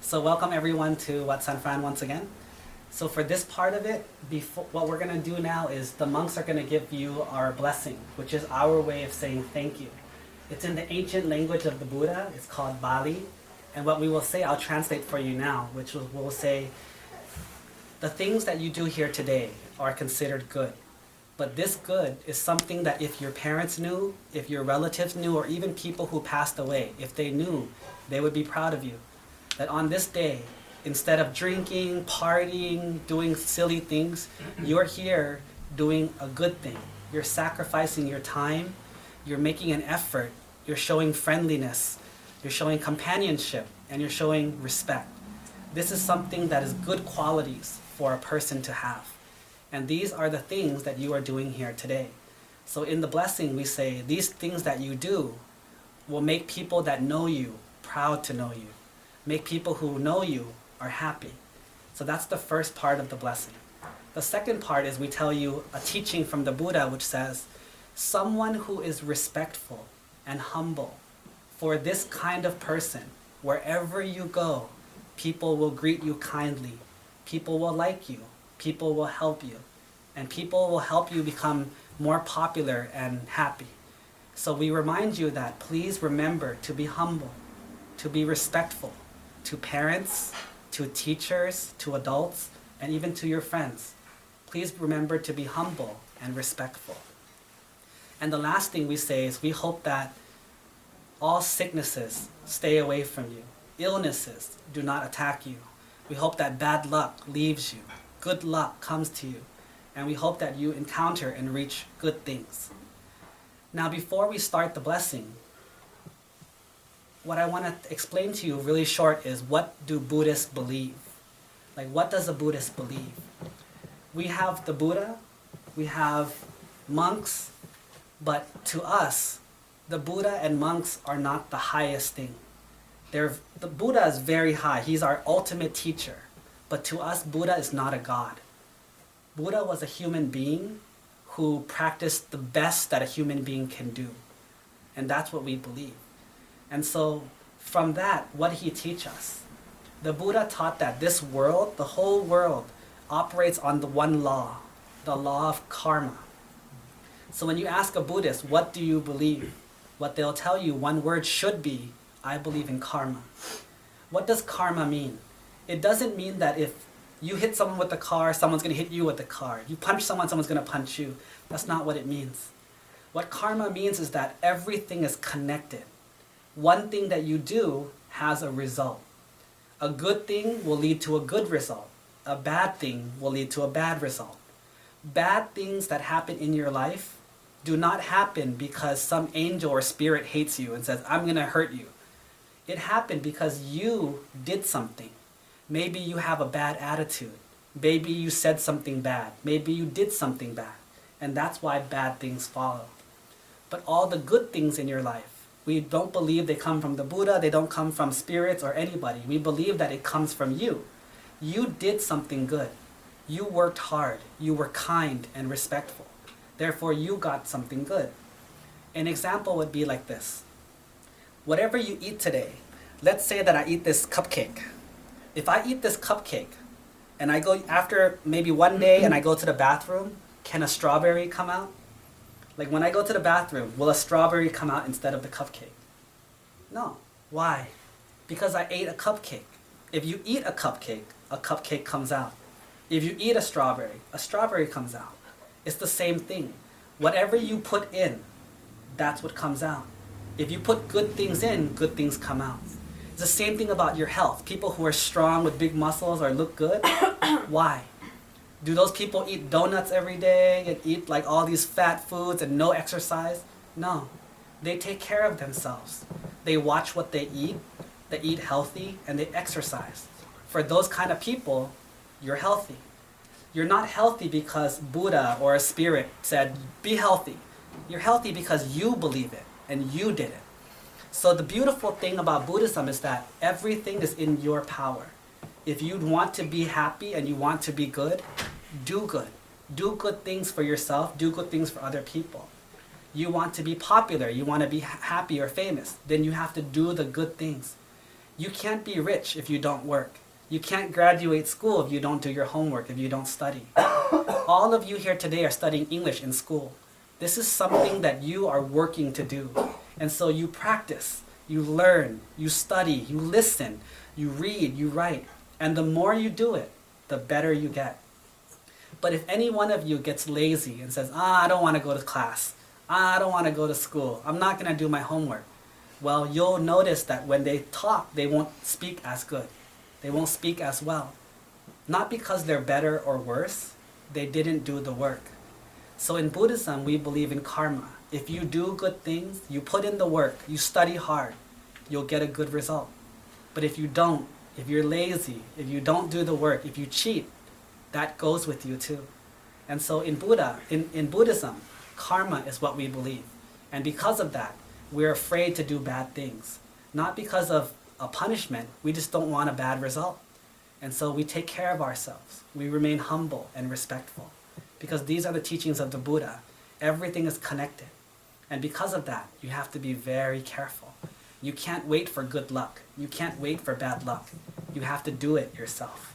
So welcome everyone to Wat San Fran once again. So for this part of it, what we're going to do now is the monks are going to give you our blessing, which is our way of saying thank you. It's in the ancient language of the Buddha. It's called Bali. And what we will say, I'll translate for you now, which will say, the things that you do here today are considered good. But this good is something that if your parents knew, if your relatives knew, or even people who passed away, if they knew, they would be proud of you. That on this day, instead of drinking, partying, doing silly things, you're here doing a good thing. You're sacrificing your time, you're making an effort, you're showing friendliness, you're showing companionship, and you're showing respect. This is something that is good qualities for a person to have. And these are the things that you are doing here today. So in the blessing we say, these things that you do will make people that know you proud to know you. Make people who know you are happy. So that's the first part of the blessing. The second part is we tell you a teaching from the Buddha which says, someone who is respectful and humble, for this kind of person, wherever you go, people will greet you kindly. People will like you. People will help you. And people will help you become more popular and happy. So we remind you that please remember to be humble, to be respectful to parents, to teachers, to adults, and even to your friends. Please remember to be humble and respectful. And the last thing we say is we hope that all sicknesses stay away from you. Illnesses do not attack you. We hope that bad luck leaves you. Good luck comes to you. And we hope that you encounter and reach good things. Now before we start the blessing, what I want to explain to you really short is, what do Buddhists believe? Like, what does a Buddhist believe? We have the Buddha, we have monks, but to us, the Buddha and monks are not the highest thing. The Buddha is very high. He's our ultimate teacher. But to us, Buddha is not a god. Buddha was a human being who practiced the best that a human being can do. And that's what we believe. And so from that, what did he teach us? The Buddha taught that this world, the whole world, operates on the one law, the law of karma. So when you ask a Buddhist, what do you believe? What they'll tell you, one word should be, I believe in karma. What does karma mean? It doesn't mean that if you hit someone with a car, someone's going to hit you with a car. You punch someone, someone's going to punch you. That's not what it means. What karma means is that everything is connected. One thing that you do has a result. A good thing will lead to a good result. A bad thing will lead to a bad result. Bad things that happen in your life do not happen because some angel or spirit hates you and says, I'm going to hurt you. It happened because you did something. Maybe you have a bad attitude. Maybe you said something bad. Maybe you did something bad. And that's why bad things follow. But all the good things in your life, we don't believe they come from the Buddha, they don't come from spirits or anybody. We believe that it comes from you. You did something good. You worked hard. You were kind and respectful. Therefore, you got something good. An example would be like this. Whatever you eat today, let's say that I eat this cupcake. If I eat this cupcake and I go after maybe one day and I go to the bathroom, can a strawberry come out? Like when I go to the bathroom, will a strawberry come out instead of the cupcake? No. Why? Because I ate a cupcake. If you eat a cupcake comes out. If you eat a strawberry comes out. It's the same thing. Whatever you put in, that's what comes out. If you put good things in, good things come out. It's the same thing about your health. People who are strong with big muscles or look good, why? Do those people eat donuts every day and eat like all these fat foods and no exercise? No. They take care of themselves. They watch what they eat healthy, and they exercise. For those kind of people, you're healthy. You're not healthy because Buddha or a spirit said, be healthy. You're healthy because you believe it and you did it. So the beautiful thing about Buddhism is that everything is in your power. If you want to be happy and you want to be good, do good. Do good things for yourself, do good things for other people. You want to be popular, you want to be happy or famous, then you have to do the good things. You can't be rich if you don't work. You can't graduate school if you don't do your homework, if you don't study. All of you here today are studying English in school. This is something that you are working to do. And so you practice, you learn, you study, you listen, you read, you write. And the more you do it, the better you get. But if any one of you gets lazy and says, I don't want to go to class, I don't want to go to school, I'm not going to do my homework, well, you'll notice that when they talk, they won't speak as good. They won't speak as well. Not because they're better or worse, they didn't do the work. So in Buddhism, we believe in karma. If you do good things, you put in the work, you study hard, you'll get a good result. But if you don't, if you're lazy, if you don't do the work, if you cheat, that goes with you too. And so in Buddhism, karma is what we believe. And because of that, we're afraid to do bad things. Not because of a punishment, we just don't want a bad result. And so we take care of ourselves. We remain humble and respectful. Because these are the teachings of the Buddha. Everything is connected. And because of that, you have to be very careful. You can't wait for good luck. You can't wait for bad luck. You have to do it yourself.